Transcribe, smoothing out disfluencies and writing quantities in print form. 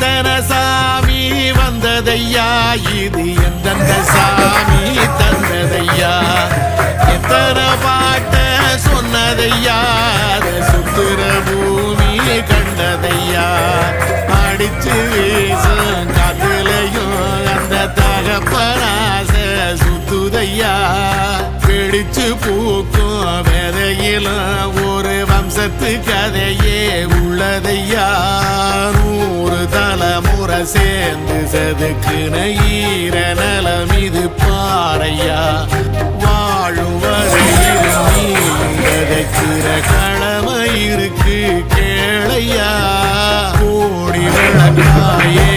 எத்தனை சாமி வந்ததையா இது எந்தெந்த சாமி தந்ததையா எத்தனை பாட்ட சொன்னதையா சுத்துற பூமி கண்டதையா அடிச்சு வீசும் காத்துலையும் அந்த தகப்பனாச சுத்துதையா பிடிச்சு பூக்கும் விதையிலும் ஒரு வம்சத்து கதையே உள்ளதையா 100 தலைமுறை சேர்ந்து செதுக்குன ஈர நலம் இது பாறையா வாழும் வரையில் நீ விதைக்கிற கடமை இருக்கு கேளையா கோடி விளக்காயே